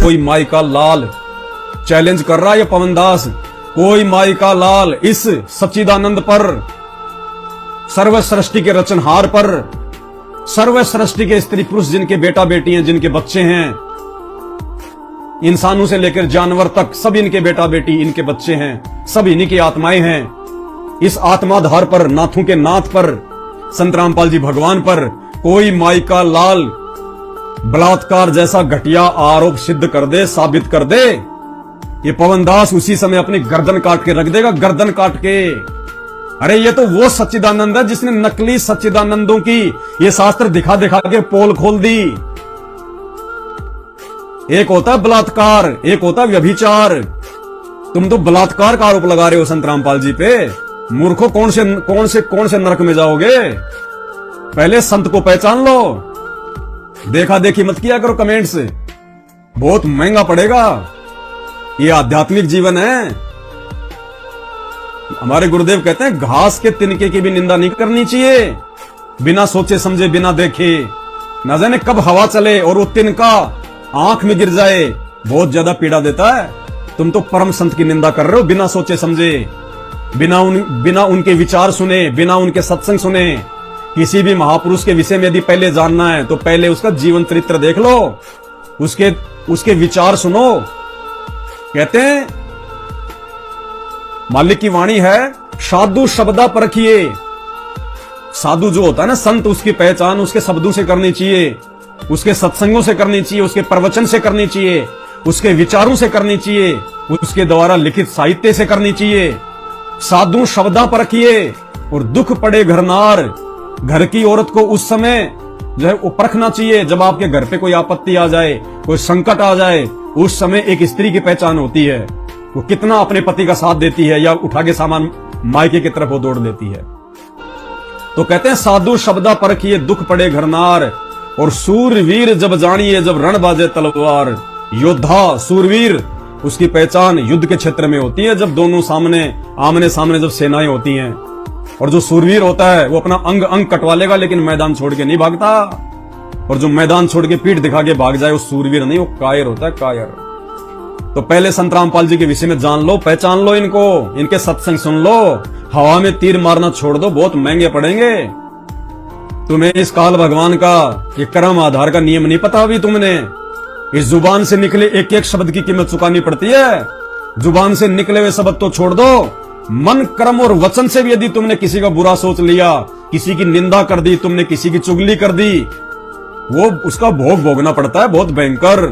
कोई माई का लाल, चैलेंज कर रहा है ये पवन दास, कोई माई का लाल इस सच्चिदानंद पर, सर्व सृष्टि के रचनहार पर, सर्व सृष्टि के स्त्री पुरुष जिनके बेटा बेटी हैं, जिनके बच्चे हैं, इंसानों से लेकर जानवर तक सब इनके बेटा बेटी, इनके बच्चे हैं, सब इन्हीं की आत्माएं हैं। इस आत्माधार पर, नाथों के नाथ पर, संत रामपाल जी भगवान पर कोई माई का लाल बलात्कार जैसा घटिया आरोप सिद्ध कर दे, साबित कर दे, ये पवन दास उसी समय अपनी गर्दन काट के रख देगा, गर्दन काट के। अरे ये तो वो सच्चिदानंद है जिसने नकली सच्चिदानंदों की ये शास्त्र दिखा दिखा के पोल खोल दी। एक होता है बलात्कार, एक होता है व्यभिचार। तुम तो बलात्कार का आरोप लगा रहे हो संत रामपाल जी पे। मूर्खों, कौन से नरक में जाओगे? पहले संत को पहचान लो, देखा देखी मत किया करो कमेंट से, बहुत महंगा पड़ेगा। ये आध्यात्मिक जीवन है। हमारे गुरुदेव कहते हैं घास के तिनके की भी निंदा नहीं करनी चाहिए, बिना सोचे समझे, बिना देखे। न जाने कब हवा चले और वो तिनका आंख में गिर जाए, बहुत ज्यादा पीड़ा देता है। तुम तो परम संत की निंदा कर रहे हो बिना सोचे समझे, बिना उनके विचार सुने, बिना उनके सत्संग सुने। किसी भी महापुरुष के विषय में यदि पहले जानना है तो पहले उसका जीवन चरित्र देख लो, उसके विचार सुनो। कहते हैं मालिक की वाणी है, साधु शब्दा परखिए। साधु जो होता है ना, संत, उसकी पहचान उसके शब्दों से करनी चाहिए, उसके सत्संगों से करनी चाहिए, उसके प्रवचन से करनी चाहिए, उसके विचारों से करनी चाहिए, उसके द्वारा लिखित साहित्य से करनी चाहिए। साधु शब्दा परखिए। और दुख पड़े घरनार, घर की औरत को उस समय जो है वो परखना चाहिए जब आपके घर पे कोई आपत्ति आ जाए, कोई संकट आ जाए। उस समय एक स्त्री की पहचान होती है, वो कितना अपने पति का साथ देती है या उठा के सामान मायके की तरफ वो दौड़ देती है। तो कहते हैं साधु शब्दा परखिए, दुख पड़े घरनार। और सूरवीर जब जानिए, जब रण बाजे तलवार। योद्धा, सूरवीर, उसकी पहचान युद्ध के क्षेत्र में होती है, जब दोनों आमने सामने जब सेनाएं होती हैं। और जो सूरवीर होता है वो अपना अंग अंग कटवा लेगा, लेकिन मैदान छोड़ के नहीं भागता। और जो मैदान छोड़ के पीठ दिखा के भाग जाए वो सूरवीर नहीं, वो कायर होता है, कायर। तो पहले संत रामपाल जी के विषय में जान लो, पहचान लो इनको, इनके सत्संग सुन लो। हवा में तीर मारना छोड़ दो, बहुत महंगे पड़ेंगे। तुम्हें इस काल भगवान का ये कर्म आधार का नियम नहीं पता अभी तुमने। इस जुबान से निकले एक एक शब्द की कीमत चुकानी पड़ती है। जुबान से निकले हुए शब्द तो छोड़ दो, मन, कर्म और वचन से भी यदि तुमने किसी का बुरा सोच लिया, किसी की निंदा कर दी, तुमने किसी की चुगली कर दी, वो उसका भोग भोगना पड़ता है, बहुत भयंकर।